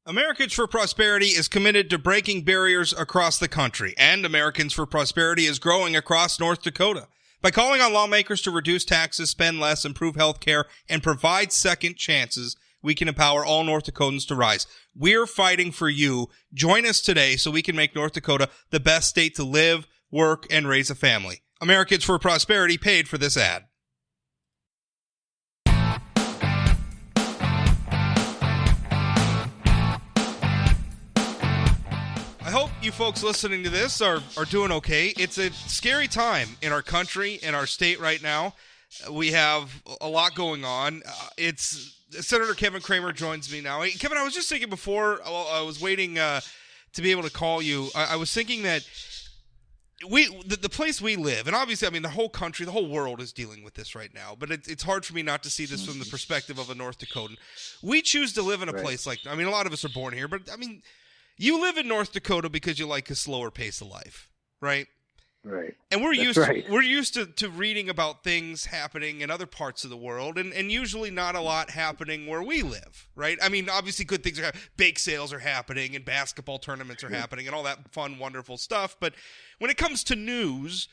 Americans for Prosperity is committed to breaking barriers across the country, and Americans for Prosperity is growing across North Dakota. By calling on lawmakers to reduce taxes, spend less, improve health care, and provide second chances, we can empower all North Dakotans to rise. We're fighting for you. Join us today so we can make North Dakota the best state to live, work, and raise a family. Americans for Prosperity paid for this ad. I hope you folks listening to this are doing okay. It's a scary time in our country, in our state right now. We have a lot going on. Senator Kevin Cramer joins me now. Hey, Kevin, I was just thinking before I was waiting to be able to call you. I was thinking that the place we live, and obviously, I mean, the whole country, the whole world is dealing with this right now, but it's hard for me not to see this from the perspective of a North Dakotan. We choose to live in a place like, I mean, a lot of us are born here, but I mean, you live in North Dakota because you like a slower pace of life, right? Right. And we're used to reading about things happening in other parts of the world, and usually not a lot happening where we live, right? I mean, obviously good things are happening. Bake sales are happening, and basketball tournaments are happening, and all that fun, wonderful stuff. But when it comes to news,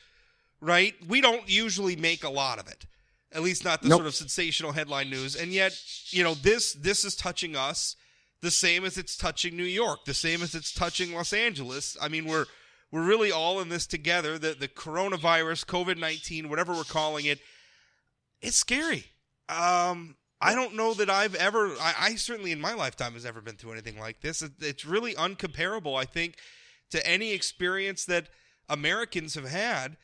right, we don't usually make a lot of it, at least not the sort of sensational headline news. And yet, you know, this is touching us the same as it's touching New York, the same as it's touching Los Angeles. I mean, we're really all in this together. The coronavirus, COVID-19, whatever we're calling it, it's scary. I don't know that I certainly in my lifetime has ever been through anything like this. It's really uncomparable, I think, to any experience that Americans have had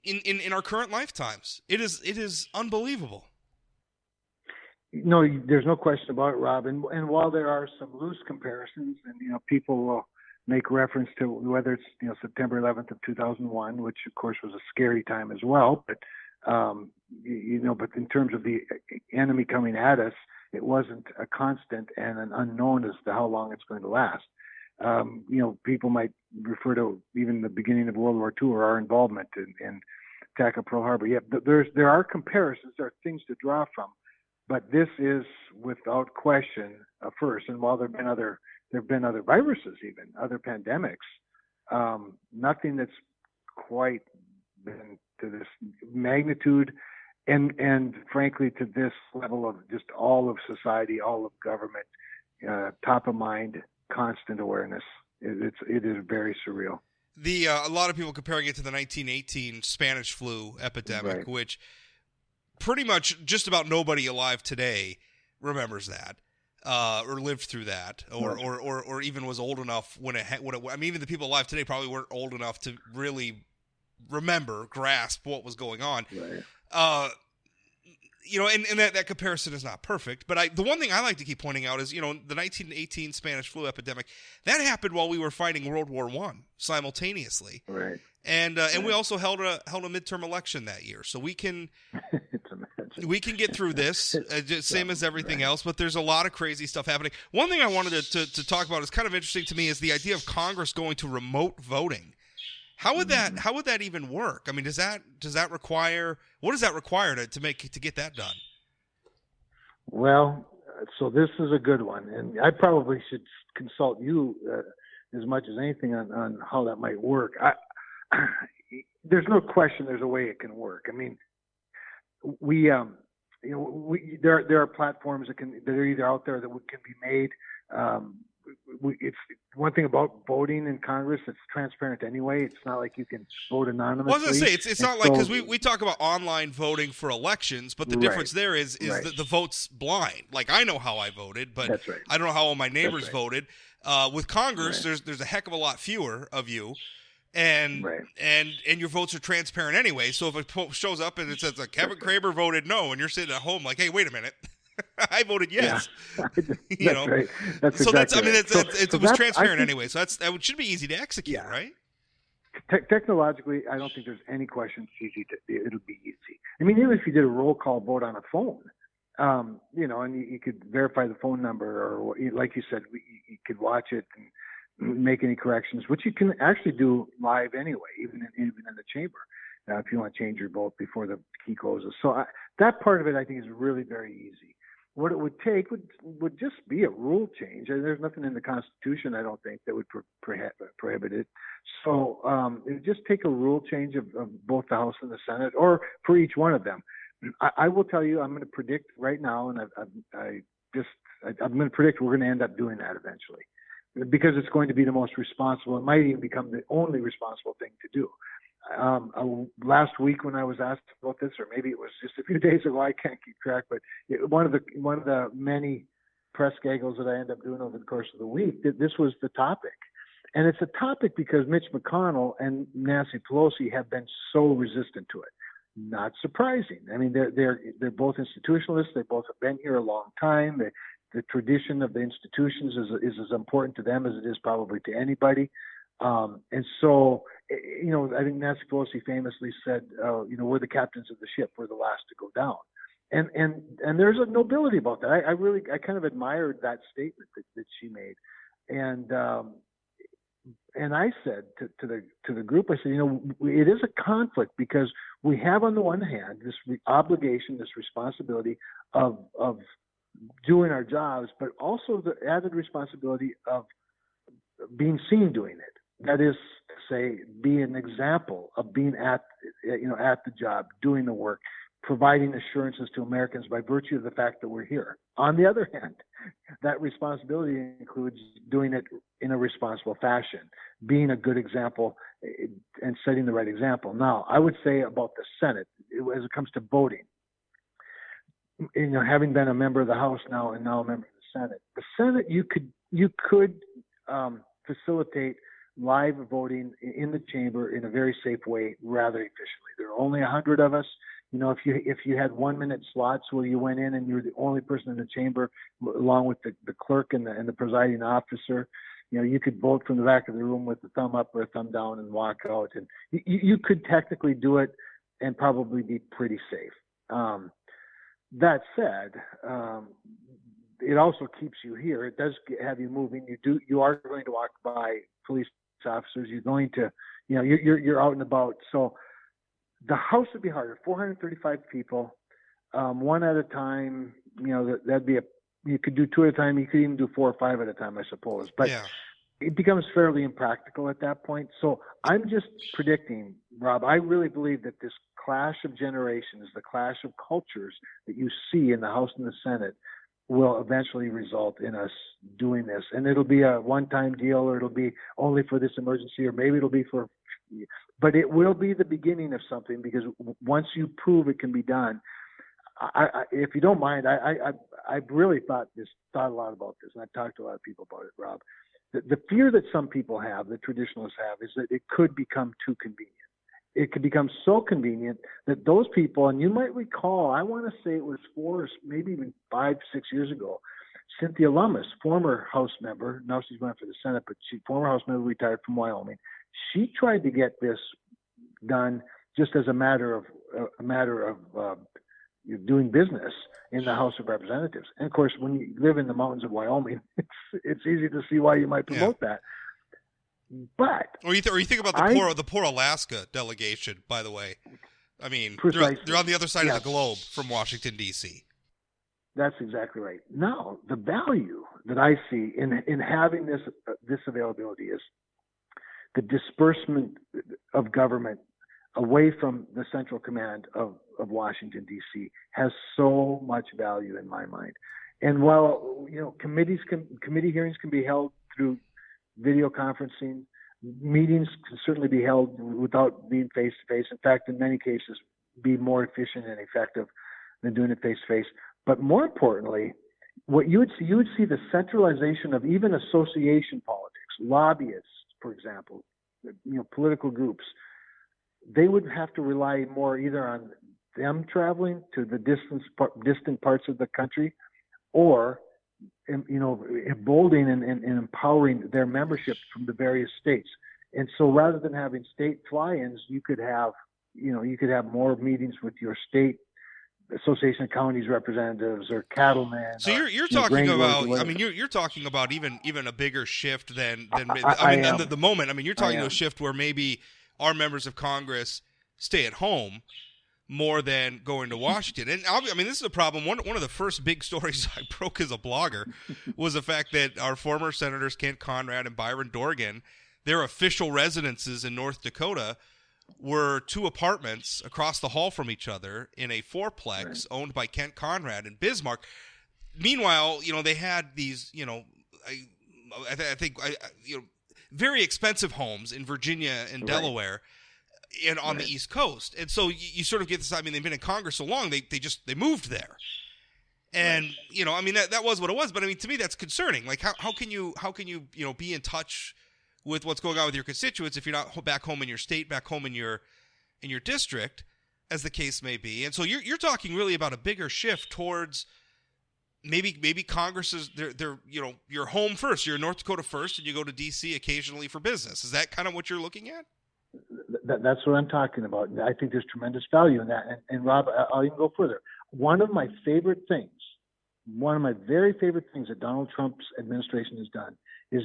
in our current lifetimes. It is unbelievable. No, there's no question about it, Rob. And while there are some loose comparisons, and people will make reference to whether it's September 11th of 2001, which of course was a scary time as well, but but in terms of the enemy coming at us, it wasn't a constant and an unknown as to how long it's going to last. People might refer to even the beginning of World War II or our involvement in attack of Pearl Harbor. Yeah, there are comparisons, there are things to draw from. But this is, without question, a first. And while there have been other viruses, even other pandemics, nothing that's quite been to this magnitude, and frankly to this level of just all of society, all of government, top of mind, constant awareness. It is very surreal. A lot of people comparing it to the 1918 Spanish flu epidemic, right, which pretty much just about nobody alive today remembers that, or lived through that, or even was old enough when it. I mean, even the people alive today probably weren't old enough to really grasp what was going on. Right. And that comparison is not perfect. But the one thing I like to keep pointing out is, the 1918 Spanish flu epidemic, that happened while we were fighting World War I simultaneously. Right. And we also held a midterm election that year, so we can get through this, same as everything else. But there's a lot of crazy stuff happening. One thing I wanted to talk about is kind of interesting to me is the idea of Congress going to remote voting. How would that even work? I mean, does that require, what does that require to get that done? Well, so this is a good one, and I probably should consult you as much as anything on how that might work. There's no question there's a way it can work. I mean, there are platforms that are either out there that can be made. It's one thing about voting in Congress, it's transparent anyway. It's not like you can vote anonymously. Well, I was going to say, it's not like, because we talk about online voting for elections, but the difference there is that the vote's blind. Like, I know how I voted, but That's right. I don't know how all my neighbors voted. With Congress, there's a heck of a lot fewer of you. And your votes are transparent anyway. So if it shows up and it says Kevin Cramer voted no, and you're sitting at home like, hey, wait a minute, I voted yes. Yeah. Right. That's so exactly it was transparent anyway. So that should be easy to execute, right? Technologically, I don't think there's any question it'll be easy. I mean, even if you did a roll call vote on a phone, and you could verify the phone number, or like you said, you could watch it and make any corrections, which you can actually do live anyway, even in the chamber, if you want to change your vote before the key closes. So that part of it, I think, is really very easy. what it would take would just be a rule change. And there's nothing in the Constitution, I don't think, that would prohibit it. So it would just take a rule change of both the House and the Senate, or for each one of them. I will tell you, I'm going to predict right now, and I'm going to predict we're going to end up doing that eventually, because it's going to be the most responsible. It might even become the only responsible thing to do. Last week when I was asked about this, or maybe it was just a few days ago, I can't keep track, but one of the many press gaggles that I end up doing over the course of the week, this was the topic. And it's a topic because Mitch McConnell and Nancy Pelosi have been so resistant to it. Not surprising. I mean, they're both institutionalists. They both have been here a long time. The tradition of the institutions is as important to them as it is probably to anybody. And so, I think Nancy Pelosi famously said, we're the captains of the ship. We're the last to go down. And there's a nobility about that. I kind of admired that statement that she made. And I said to the group, I said, it is a conflict because we have on the one hand this obligation, this responsibility of doing our jobs, but also the added responsibility of being seen doing it. That is to say, be an example of being at the job, doing the work, providing assurances to Americans by virtue of the fact that we're here. On the other hand, that responsibility includes doing it in a responsible fashion, being a good example and setting the right example. Now, I would say about the Senate, as it comes to voting, having been a member of the House now and now a member of the Senate, you could facilitate live voting in the chamber in a very safe way rather efficiently. There are only 100 of us. If you had 1 minute slots where you went in and you were the only person in the chamber, along with the clerk and the presiding officer, you could vote from the back of the room with a thumb up or a thumb down and walk out. And you could technically do it and probably be pretty safe. That said, it also keeps you here. It does have you moving. You are going to walk by police officers. You're going to, you're out and about. So the House would be harder. 435 people, one at a time. That'd be you could do two at a time. You could even do 4 or 5 at a time, I suppose. But it becomes fairly impractical at that point. So I'm just predicting, Rob, I really believe that this clash of generations, the clash of cultures that you see in the House and the Senate will eventually result in us doing this. And it'll be a one-time deal, or it'll be only for this emergency, or maybe it'll be but it will be the beginning of something, because once you prove it can be done, if you don't mind, I've really thought a lot about this, and I've talked to a lot of people about it, Rob. The fear that some people have, the traditionalists have, is that it could become too convenient. It could become so convenient that those people, and you might recall, I want to say it was 4, maybe even 5, 6 years ago, Cynthia Lummis, former House member, now she's running for the Senate, but former House member, retired from Wyoming. She tried to get this done just as a matter of doing business in the House of Representatives. And of course, when you live in the mountains of Wyoming, it's easy to see why you might promote that. But or you think about the poor Alaska delegation. By the way, I mean they're on the other side of the globe from Washington D.C. That's exactly right. Now, the value that I see in having this availability is the disbursement of government away from the central command of Washington, D.C. has so much value in my mind. And while committee hearings can be held through video conferencing, meetings can certainly be held without being face-to-face. In fact, in many cases, be more efficient and effective than doing it face-to-face. But more importantly, what you would see the centralization of even association politics, lobbyists, for example, political groups. They would have to rely more either on them traveling to the distant parts of the country, or emboldening and empowering their membership from the various states. And so rather than having state fly-ins, you could have more meetings with your state Association of Counties representatives or cattlemen. So you're talking about, you're talking about even a bigger shift than the moment. I mean, you're talking about a shift where maybe our members of Congress stay at home, more than going to Washington. And I mean, this is a problem. One of the first big stories I broke as a blogger was the fact that our former senators Kent Conrad and Byron Dorgan, their official residences in North Dakota were 2 apartments across the hall from each other in a fourplex owned by Kent Conrad in Bismarck. Meanwhile, they had these, I think very expensive homes in Virginia and Delaware and on the East Coast. And so you sort of get this, I mean, they've been in Congress so long, they moved there. And, I mean, that was what it was. But I mean, to me, that's concerning. Like, how can you be in touch with what's going on with your constituents if you're not back home in your state, back home in your district, as the case may be. And so you're talking really about a bigger shift towards maybe Congress is they're you're home first, you're in North Dakota first, and you go to D.C. occasionally for business. Is that kind of what you're looking at? That's what I'm talking about. I think there's tremendous value in that. And Rob, I'll even go further. One of my very favorite things that Donald Trump's administration has done is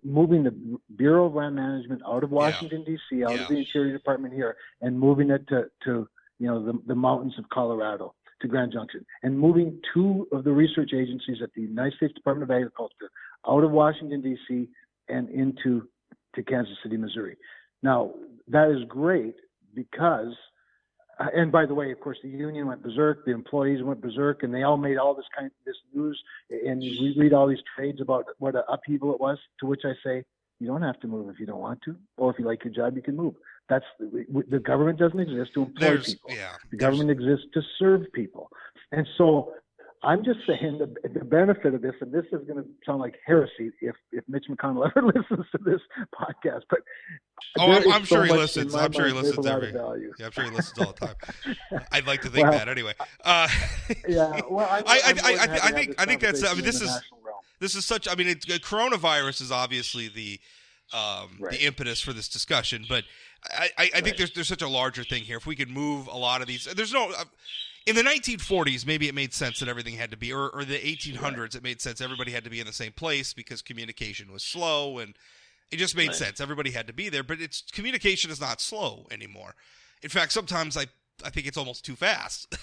moving the Bureau of Land Management out of Washington, D.C., out of the Interior Department here, and moving it to the mountains of Colorado, to Grand Junction, and moving 2 of the research agencies at the United States Department of Agriculture out of Washington, D.C., and into Kansas City, Missouri. Now, that is great because and by the way, of course, the union went berserk, the employees went berserk, and they all made all this news. And we read all these trades about what an upheaval it was. To which I say, you don't have to move if you don't want to, or if you like your job, you can move. That's the government doesn't exist to employ people. The government exists to serve people. And so I'm just saying the benefit of this, and this is going to sound like heresy if Mitch McConnell ever listens to this podcast, but I'm sure he listens. I'm sure he listens I'm sure he listens all the time. I'd like to think that anyway. Yeah. Well, I think that's. I mean, this is such. I mean, coronavirus is obviously the impetus for this discussion, but I think there's such a larger thing here. If we could move a lot of these, there's no. In the 1940s, maybe it made sense that everything had to be, or the 1800s, it made sense everybody had to be in the same place because communication was slow, and it just made sense. Everybody had to be there, but communication is not slow anymore. In fact, sometimes I think it's almost too fast.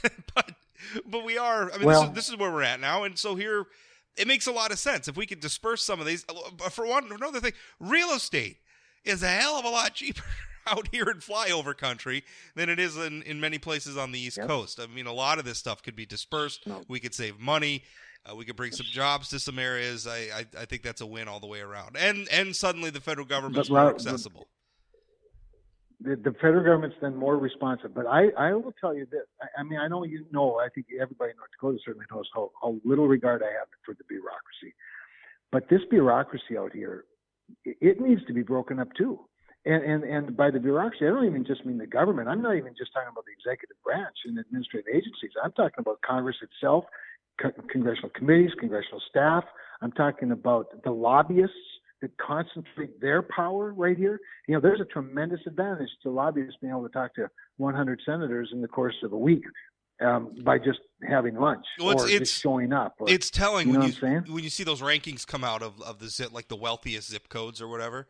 but we are. I mean, this is where we're at now, and so here it makes a lot of sense if we could disperse some of these. For another thing, real estate is a hell of a lot cheaper out here in flyover country than it is in many places on the East Coast. I mean, a lot of this stuff could be dispersed. We could save money. We could bring some jobs to some areas. I think that's a win all the way around. And suddenly the federal government's more accessible. The federal government's then more responsive. But I will tell you this. I mean, I know you know, I think everybody in North Dakota certainly knows how little regard I have for the bureaucracy. But this bureaucracy out here, it needs to be broken up too. And by the bureaucracy, I don't even just mean the government. I'm not even just talking about the executive branch and administrative agencies. I'm talking about Congress itself, congressional committees, congressional staff. I'm talking about the lobbyists that concentrate their power right here. You know, there's a tremendous advantage to lobbyists being able to talk to 100 senators in the course of a week by just having lunch or just showing up. It's telling when you see those rankings come out of the zip, like the wealthiest zip codes or whatever.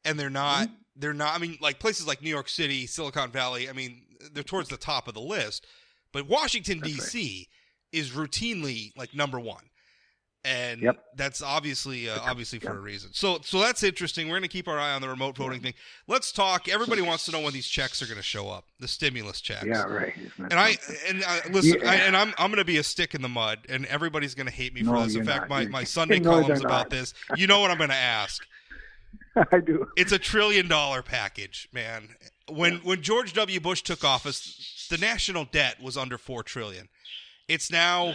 And they're not, I mean, like places like New York City, Silicon Valley, I mean, they're towards the top of the list. But Washington, D.C. is routinely like number one. And that's obviously for a reason. So that's interesting. We're going to keep our eye on the remote voting thing. Let's talk. Everybody wants to know when these checks are going to show up, the stimulus checks. Yeah, right. Listen, I'm going to be a stick in the mud, and everybody's going to hate me for this. In fact, my Sunday column's about this. You know what I'm going to ask. I do. It's $1 trillion package, man. When George W. Bush took office, the national debt was under $4 trillion. It's now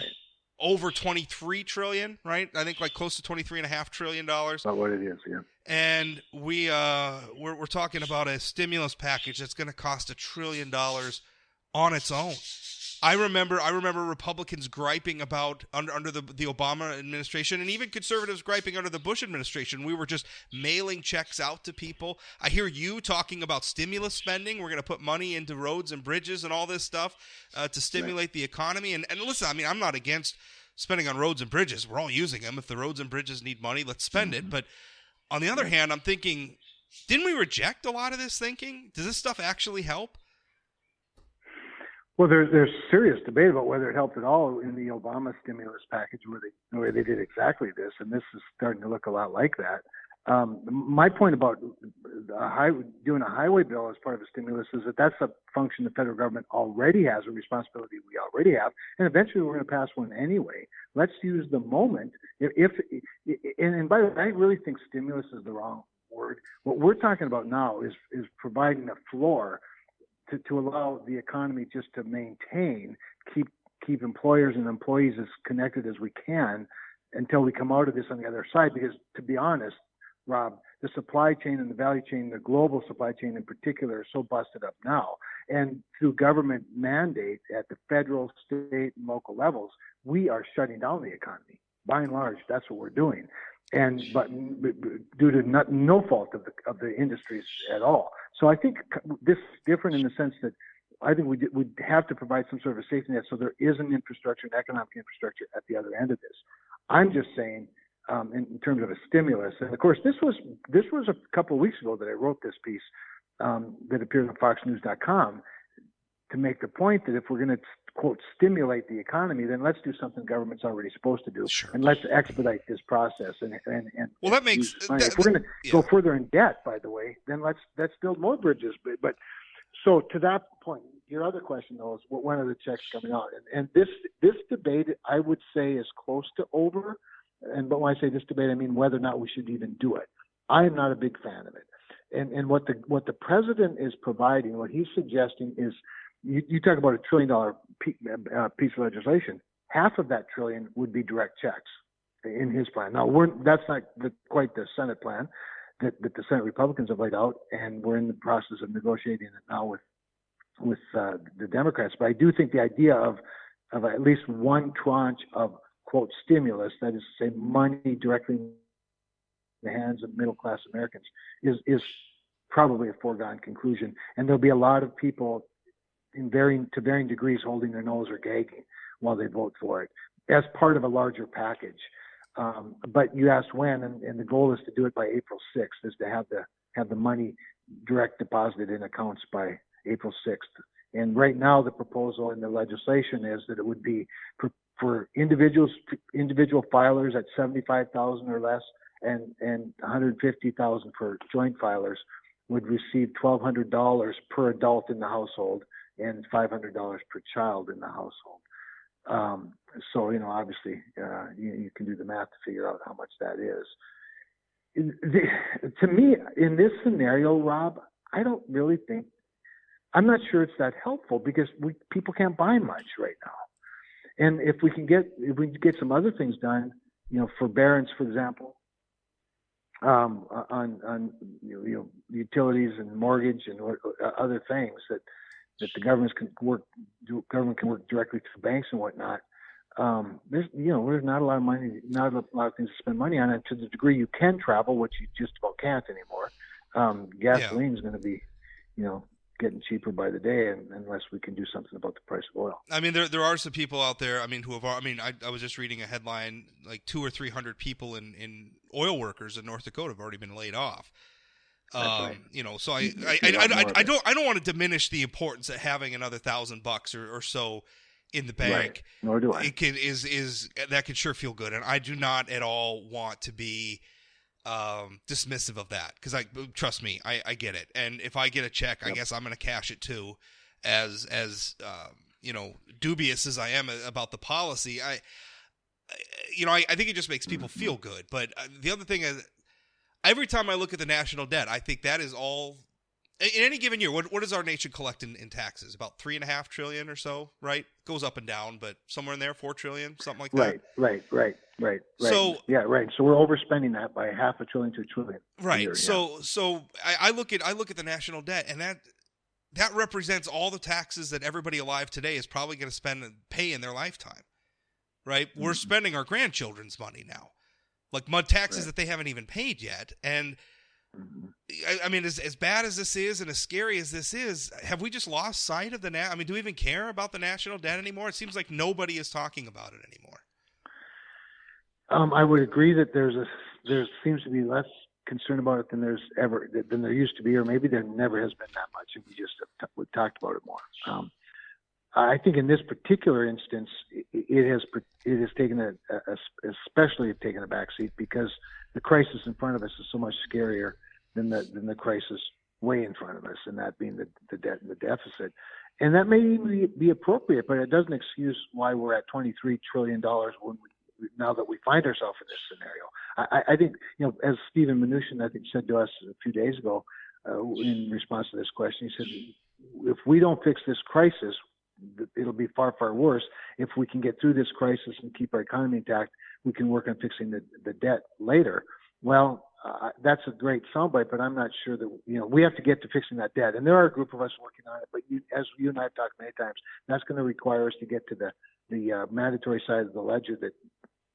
over $23 trillion, right? I think like close to $23.5 trillion. About what it is, yeah. And we're talking about a stimulus package that's going to cost $1 trillion on its own. I remember Republicans griping about under the Obama administration, and even conservatives griping under the Bush administration. We were just mailing checks out to people. I hear you talking about stimulus spending. We're going to put money into roads and bridges and all this stuff to stimulate the economy. And listen, I mean, I'm not against spending on roads and bridges. We're all using them. If the roads and bridges need money, let's spend it. But on the other hand, I'm thinking, didn't we reject a lot of this thinking? Does this stuff actually help? Well, there's serious debate about whether it helped at all in the Obama stimulus package, where they did exactly this, and this is starting to look a lot like that. My point about doing a highway bill as part of a stimulus is that that's a function the federal government already has, a responsibility we already have, and eventually we're going to pass one anyway. Let's use the moment. And by the way, I really think stimulus is the wrong word. What we're talking about now is providing a floor to allow the economy just to maintain, keep employers and employees as connected as we can until we come out of this on the other side. Because to be honest, Rob, the supply chain and the value chain, the global supply chain in particular, are so busted up now. And through government mandate at the federal, state, and local levels, we are shutting down the economy. By and large, that's what we're doing. But due to no fault of the industries at all. So I think this is different in the sense that I think we'd have to provide some sort of a safety net so there is an infrastructure, an economic infrastructure at the other end of this. I'm just saying in terms of a stimulus, and of course this was a couple of weeks ago that I wrote this piece that appeared on FoxNews.com to make the point that if we're going to, quote, stimulate the economy, then let's do something government's already supposed to do. Sure. And let's expedite this process. And well, that makes if we're going to go further in debt, by the way, then let's build more bridges. But so to that point, your other question though is when are the checks coming out? And this debate, I would say, is close to over. But when I say this debate, I mean whether or not we should even do it. I am not a big fan of it. And what the president is providing, what he's suggesting is, you talk about $1 trillion piece of legislation. Half of that trillion would be direct checks in his plan. Now, that's not quite the Senate plan that the Senate Republicans have laid out, and we're in the process of negotiating it now with the Democrats. But I do think the idea of at least one tranche of, quote, stimulus, that is to say money directly in the hands of middle-class Americans, is probably a foregone conclusion. And there'll be a lot of people to varying degrees holding their nose or gagging while they vote for it as part of a larger package. But you asked when, and the goal is to do it by April 6th, is to have the money direct deposited in accounts by April 6th. And right now the proposal in the legislation is that it would be for individual filers at $75,000 or less, and $150,000 for joint filers would receive $1,200 per adult in the household and $500 per child in the household. So, obviously, you can do the math to figure out how much that is. To me, in this scenario, Rob, I don't really think, I'm not sure it's that helpful because people can't buy much right now. And if we can get some other things done, forbearance, for example, on utilities and mortgage and other things that the government can work directly through banks and whatnot. There's not a lot of money, not a lot of things to spend money on, and to the degree you can travel, which you just about can't anymore. Gasoline is going to be, getting cheaper by the day, unless we can do something about the price of oil. I mean, there are some people out there. I mean, I was just reading a headline, like 200 or 300 people in oil workers in North Dakota have already been laid off. Right. So I don't want to diminish the importance of having another $1,000 or so in the bank. Right. Nor do I. It that could sure feel good, and I do not at all want to be dismissive of that, because trust me, I get it. And if I get a check, I guess I'm going to cash it too, as dubious as I am about the policy. I think it just makes people feel good. But the other thing is, every time I look at the national debt, I think that is all in any given year. What does our nation collect in taxes? About $3.5 trillion or so, right? Goes up and down, but somewhere in there, $4 trillion, something like that. Right. So right. So we're overspending that by $0.5 trillion to $1 trillion. Right. Year, so I look at the national debt, and that represents all the taxes that everybody alive today is probably going to spend and pay in their lifetime. Right. Mm-hmm. We're spending our grandchildren's money now, like mud taxes that they haven't even paid yet. And I mean, as bad as this is and as scary as this is, have we just lost sight of do we even care about the national debt anymore? It seems like nobody is talking about it anymore. I would agree that there seems to be less concern about it than there used to be, or maybe there never has been that much, and we just have talked about it more. I think in this particular instance, it has taken especially taken a backseat because the crisis in front of us is so much scarier than the crisis way in front of us, and that being the debt and the deficit. And that may even be appropriate, but it doesn't excuse why we're at $23 trillion now that we find ourselves in this scenario. I think, as Stephen Mnuchin, I think, said to us a few days ago in response to this question, he said, if we don't fix this crisis, it'll be far, far worse. If we can get through this crisis and keep our economy intact, we can work on fixing the debt later. Well, that's a great soundbite, but I'm not sure that, we have to get to fixing that debt. And there are a group of us working on it, but as you and I have talked many times, that's going to require us to get to the mandatory side of the ledger that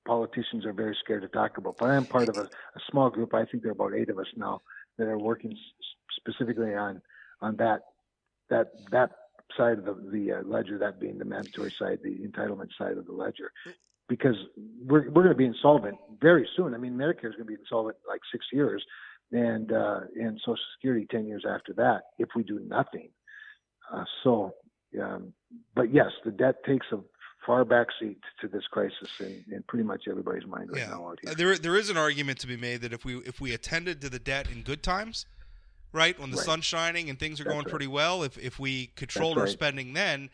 politicians are very scared to talk about. But I am part of a small group. I think there are about 8 of us now that are working specifically on that side of the ledger, that being the mandatory side, the entitlement side of the ledger, because we're going to be insolvent very soon. I mean, Medicare is going to be insolvent in like 6 years, and Social Security 10 years after that if we do nothing. But yes, the debt takes a far backseat to this crisis in pretty much everybody's mind right now out here. There is an argument to be made that if we attended to the debt in good times, right, when the sun's shining and things are going pretty well, if we controlled our spending then,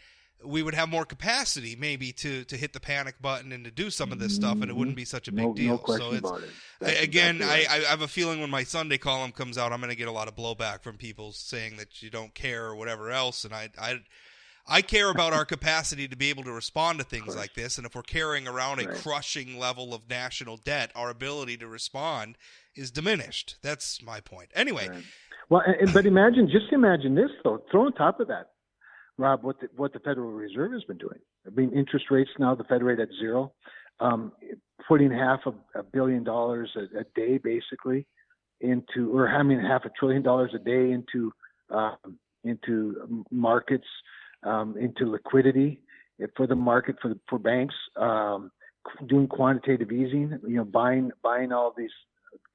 we would have more capacity maybe to hit the panic button and to do some of this stuff, and it wouldn't be such a big deal. No question about it. Again, exactly right. I have a feeling when my Sunday column comes out, I'm going to get a lot of blowback from people saying that you don't care or whatever else, and I care about our capacity to be able to respond to things like this, and if we're carrying around a crushing level of national debt, our ability to respond is diminished. That's my point. Anyway. Right. Well, but just imagine this, though. Throw on top of that, Rob, what the Federal Reserve has been doing. I mean, interest rates now, the Fed rate at 0, putting $500 million a day, basically, into $500 billion a day into markets, into liquidity for the market, for banks, doing quantitative easing, buying all these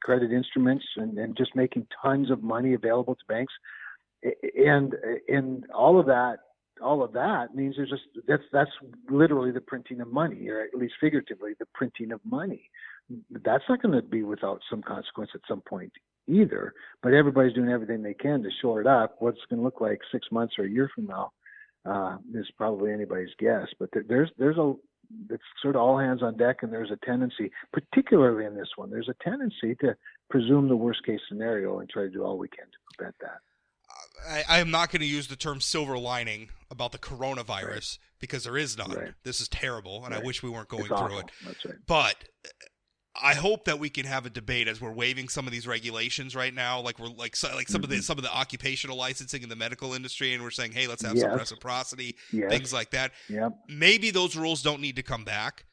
credit instruments and just making tons of money available to banks, and all of that means that's literally the printing of money, or at least figuratively the printing of money. That's not going to be without some consequence at some point either. But everybody's doing everything they can to shore it up. What's going to look like 6 months or a year from now is probably anybody's guess. But it's sort of all hands on deck, and there's a tendency, particularly in this one, there's a tendency to presume the worst case scenario and try to do all we can to prevent that. I am not going to use the term silver lining about the coronavirus because there is none. Right. This is terrible, and I wish we weren't going through it. That's right. But I hope that we can have a debate as we're waiving some of these regulations right now, like we're like some of the occupational licensing in the medical industry, and we're saying, hey, let's have some reciprocity, things like that. Yep. Maybe those rules don't need to come back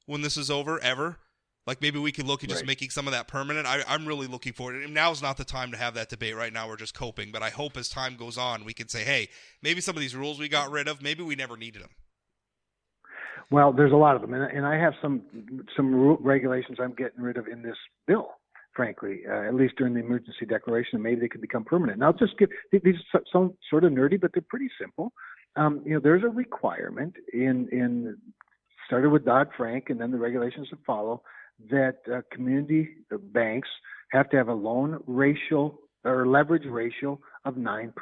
when this is over, ever. Like maybe we could look at just making some of that permanent. I'm really looking forward to it. Now's not the time to have that debate. Right now we're just coping, but I hope as time goes on we can say, hey, maybe some of these rules we got rid of, maybe we never needed them. Well, there's a lot of them, and I have some regulations I'm getting rid of in this bill, frankly, at least during the emergency declaration. Maybe they could become permanent. And I'll just give these some sort of nerdy, but they're pretty simple. There's a requirement in started with Dodd-Frank, and then the regulations that follow, that community banks have to have a loan ratio or leverage ratio of 9%.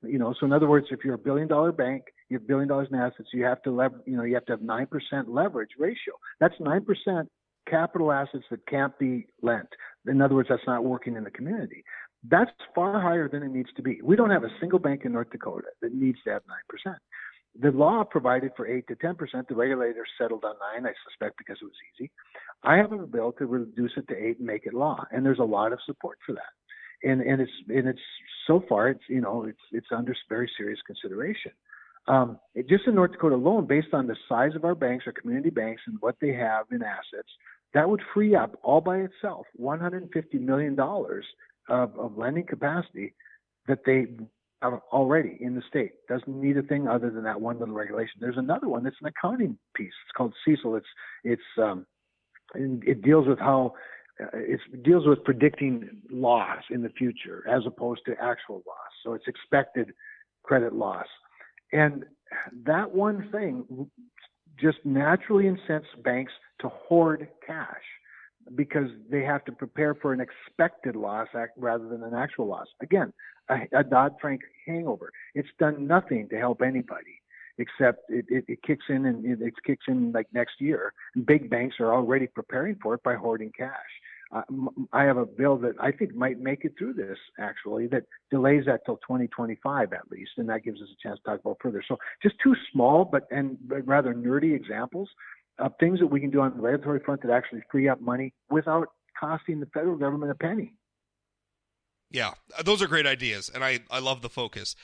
So in other words, if you're a $1 billion bank, you have $1 billion in assets, you have to have 9% leverage ratio. That's 9% capital assets that can't be lent. In other words, that's not working in the community. That's far higher than it needs to be. We don't have a single bank in North Dakota that needs to have 9%. The law provided for 8 to 10%. The regulators settled on 9, I suspect, because it was easy. I have a bill to reduce it to 8 and make it law, and there's a lot of support for that. And it's so far it's under very serious consideration. Just in North Dakota alone, based on the size of our banks, our community banks, and what they have in assets, that would free up all by itself $150 million of lending capacity that they have already in the state. Doesn't need a thing other than that one little regulation. There's another one that's an accounting piece. It's called CECL. It deals with how it deals with predicting loss in the future as opposed to actual loss. So it's expected credit loss. And that one thing just naturally incents banks to hoard cash because they have to prepare for an expected loss rather than an actual loss. Again, a Dodd-Frank hangover. It's done nothing to help anybody except it kicks in, and it kicks in like next year. And big banks are already preparing for it by hoarding cash. I have a bill that I think might make it through this, actually, that delays that till 2025 at least, and that gives us a chance to talk about further. So just two small but rather nerdy examples of things that we can do on the regulatory front that actually free up money without costing the federal government a penny. Yeah, those are great ideas, and I love the focus.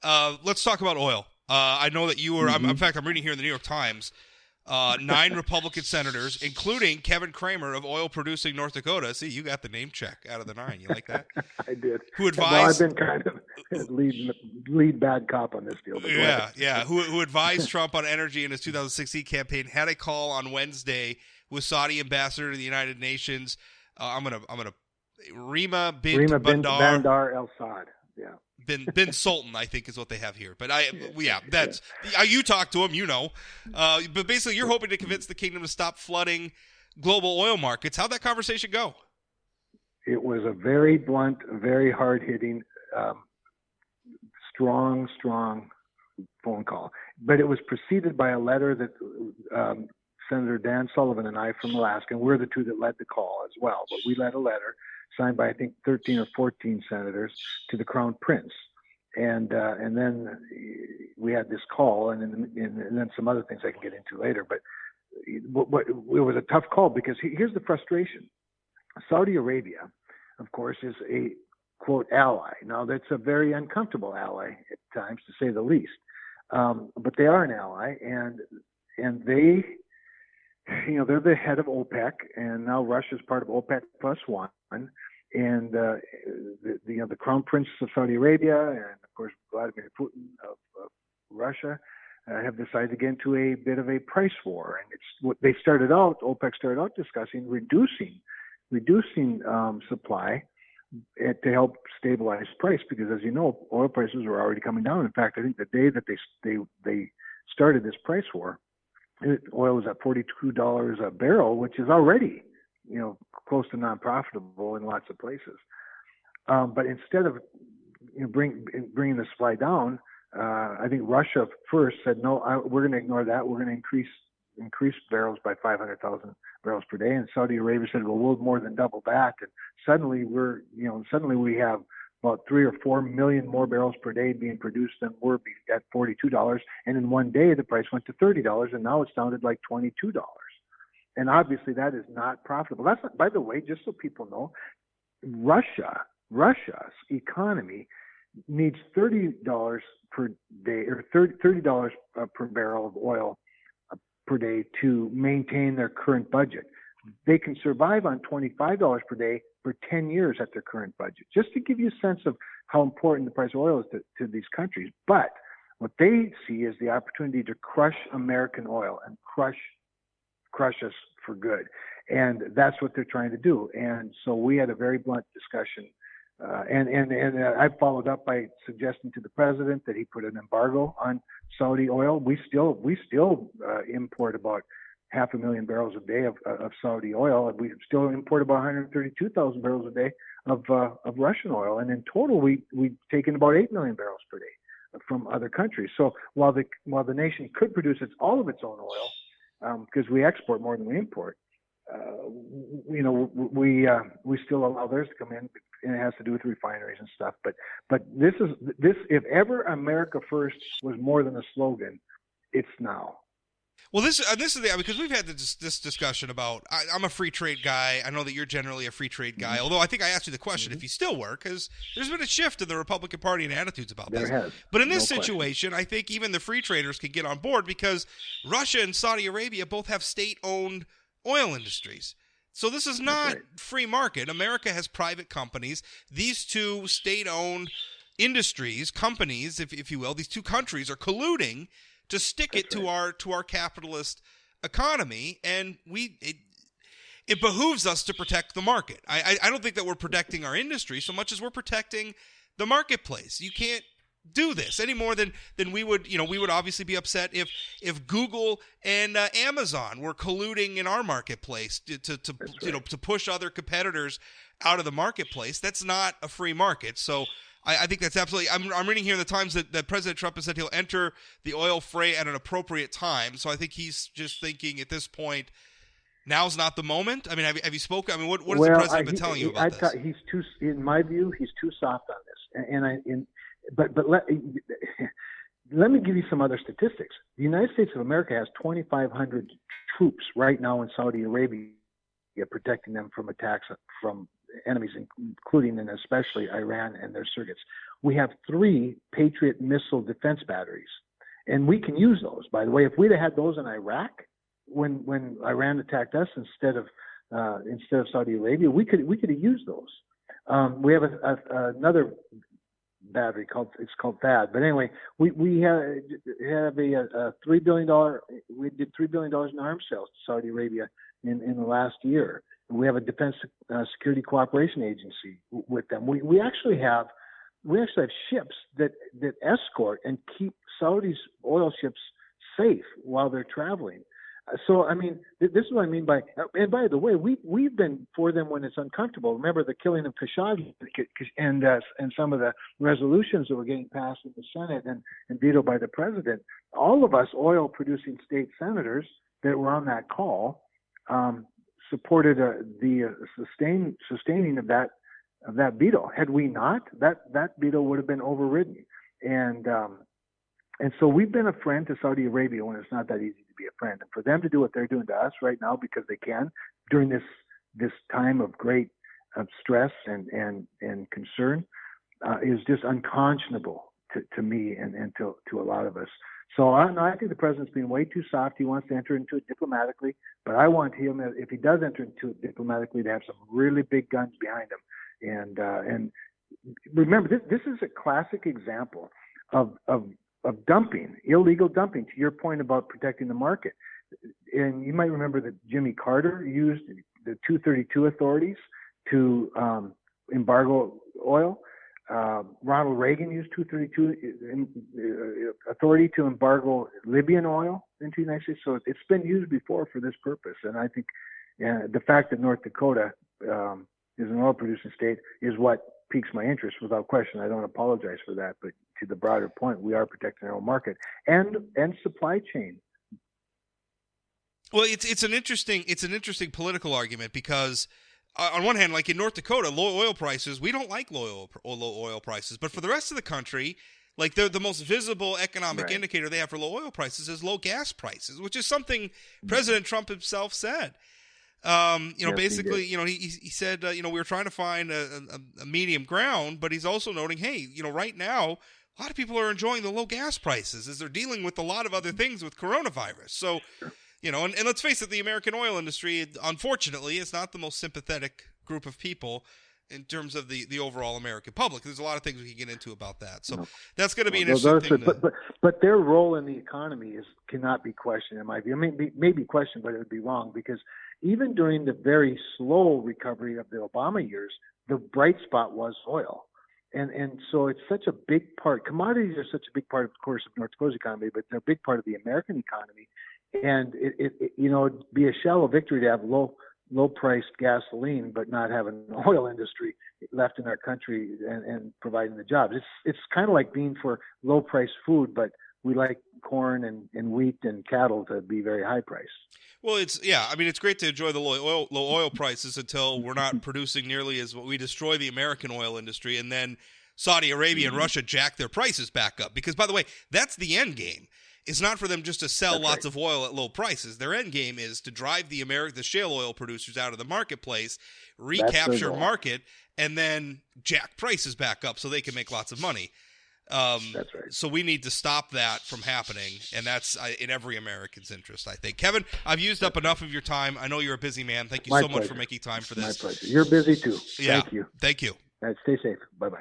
Let's talk about oil. I know that you were, in fact, I'm reading here in the New York Times, 9 Republican senators, including Kevin Cramer of oil-producing North Dakota. See, you got the name check out of the 9. You like that? I did. Who advised? Well, I've been kind of lead bad cop on this deal. Yeah. Who advised Trump on energy in his 2016 campaign? Had a call on Wednesday with Saudi ambassador to the United Nations. I'm gonna Rima bin Bandar El Saad. Yeah. Bin Sultan, I think, is what they have here. But that's you talk to him, you know. But basically, you're hoping to convince the kingdom to stop flooding global oil markets. How'd that conversation go? It was a very blunt, very hard-hitting, strong phone call. But it was preceded by a letter that Senator Dan Sullivan and I from Alaska, and we're the two that led the call as well. But we led a letter signed by, I think, 13 or 14 senators to the Crown Prince. And then we had this call, and then some other things I can get into later. But it was a tough call because here's the frustration. Saudi Arabia, of course, is a, quote, ally. Now, that's a very uncomfortable ally at times, to say the least. But they are an ally, and they, they're the head of OPEC, and now Russia's part of OPEC plus one. And the Crown Prince of Saudi Arabia and, of course, Vladimir Putin of Russia have decided to get into a bit of a price war. And it's what they started out, OPEC started out discussing reducing supply to help stabilize price, because, as you know, oil prices were already coming down. In fact, I think the day that they started this price war, oil was at $42 a barrel, which is already close to non-profitable in lots of places. But instead of bringing the supply down, I think Russia first said, no, we're going to ignore that. We're going to increase barrels by 500,000 barrels per day. And Saudi Arabia said, well, we'll more than double that. And suddenly we have about 3 or 4 million more barrels per day being produced than were at $42. And in one day, the price went to $30, and now it's down to like $22. And obviously that is not profitable. That's not, by the way, just so people know, Russia's economy needs $30 per day, or $30 per barrel of oil per day to maintain their current budget. They can survive on $25 per day for 10 years at their current budget, just to give you a sense of how important the price of oil is to these countries. But what they see is the opportunity to crush American oil and crush us for good. And that's what they're trying to do. And so we had a very blunt discussion. And I followed up by suggesting to the president that he put an embargo on Saudi oil. We still import about 500,000 barrels a day of Saudi oil. We still import about 132,000 barrels a day of Russian oil. And in total, we've taken about 8 million barrels per day from other countries. So while the nation could produce all of its own oil, because we export more than we import, we still allow theirs to come in, and it has to do with refineries and stuff. But this if ever America First was more than a slogan, it's now. Well, this is because we've had this discussion about. I'm a free trade guy. I know that you're generally a free trade guy. Although I think I asked you the question if you still were, because there's been a shift in the Republican Party and attitudes about this. There has. But in this situation, I think even the free traders can get on board, because Russia and Saudi Arabia both have state-owned oil industries. So this is not free market. America has private companies. These two state-owned industries, companies, if you will, these two countries are colluding to stick it to our capitalist economy, and it behooves us to protect the market. I don't think that we're protecting our industry so much as we're protecting the marketplace. You can't do this any more than we would. We would obviously be upset if Google and Amazon were colluding in our marketplace to push other competitors out of the marketplace. That's not a free market. So I think that's absolutely. I'm reading here in the Times that President Trump has said he'll enter the oil fray at an appropriate time. So I think he's just thinking at this point, now's not the moment. I mean, have you spoken? I mean, what has the president been telling you about this? He's too, in my view, he's too soft on this. But let me give you some other statistics. The United States of America has 2,500 troops right now in Saudi Arabia, protecting them from attacks from enemies, including and especially Iran and their surrogates. We have 3 Patriot missile defense batteries, and we can use those. By the way, if we'd have had those in Iraq when Iran attacked us instead of Saudi Arabia, we could have used those. We have another battery called THAAD. But anyway, we have a $3 billion. We did $3 billion in arms sales to Saudi Arabia in the last year. And we have a defense security cooperation agency with them. We actually have ships that escort and keep Saudi's oil ships safe while they're traveling. So, I mean, this is what I mean by, and by the way, we've been for them when it's uncomfortable. Remember the killing of Khashoggi and some of the resolutions that were getting passed in the Senate and vetoed by the president. All of us oil-producing state senators that were on that call supported the sustaining of that veto. Had we not, that veto would have been overridden. And so we've been a friend to Saudi Arabia when it's not that easy to be a friend. And for them to do what they're doing to us right now because they can during this time of great stress and concern is just unconscionable to me and to a lot of us. So I think the president's being way too soft. He wants to enter into it diplomatically, but I want him, if he does enter into it diplomatically, to have some really big guns behind him. And remember, this is a classic example of dumping, illegal dumping, to your point about protecting the market. And you might remember that Jimmy Carter used the 232 authorities to embargo oil. Ronald Reagan used 232 authority to embargo Libyan oil into the United States. So it's been used before for this purpose. And I think the fact that North Dakota is an oil-producing state is what piques my interest without question. I don't apologize for that, but to the broader point, we are protecting our own market and supply chain. Well, it's an interesting political argument because on one hand, like in North Dakota, low oil prices, we don't like low oil prices, but for the rest of the country, like the most visible economic indicator they have for low oil prices is low gas prices, which is something President Trump himself said. Yes, basically, he said, we were trying to find a medium ground, but he's also noting, hey, right now, a lot of people are enjoying the low gas prices as they're dealing with a lot of other things with coronavirus. So, and let's face it, the American oil industry, unfortunately, is not the most sympathetic group of people in terms of the overall American public. There's a lot of things we can get into about that. So that's going to be an interesting thing. But their role in the economy cannot be questioned, in my view. I mean, maybe questioned, but it would be wrong because even during the very slow recovery of the Obama years, the bright spot was oil. And so it's such a big part. Commodities are such a big part, of course, of North Dakota's economy, but they're a big part of the American economy. And it'd be a shallow victory to have low-priced gasoline, but not have an oil industry left in our country and providing the jobs. It's kind of like being for low-priced food, but we like corn and wheat and cattle to be very high-priced. Well, it's great to enjoy the low oil prices until we're not producing nearly as what we destroy the American oil industry, and then Saudi Arabia and Russia jack their prices back up. Because, by the way, that's the end game. It's not for them just to sell lots of oil at low prices. Their end game is to drive the shale oil producers out of the marketplace, recapture market, and then jack prices back up so they can make lots of money. That's right. So we need to stop that from happening, and that's in every American's interest, I think. Kevin, I've used up enough of your time. I know you're a busy man. Thank you so much for making time for this. My pleasure. You're busy too. Yeah. Thank you. Thank you. All right, stay safe. Bye-bye.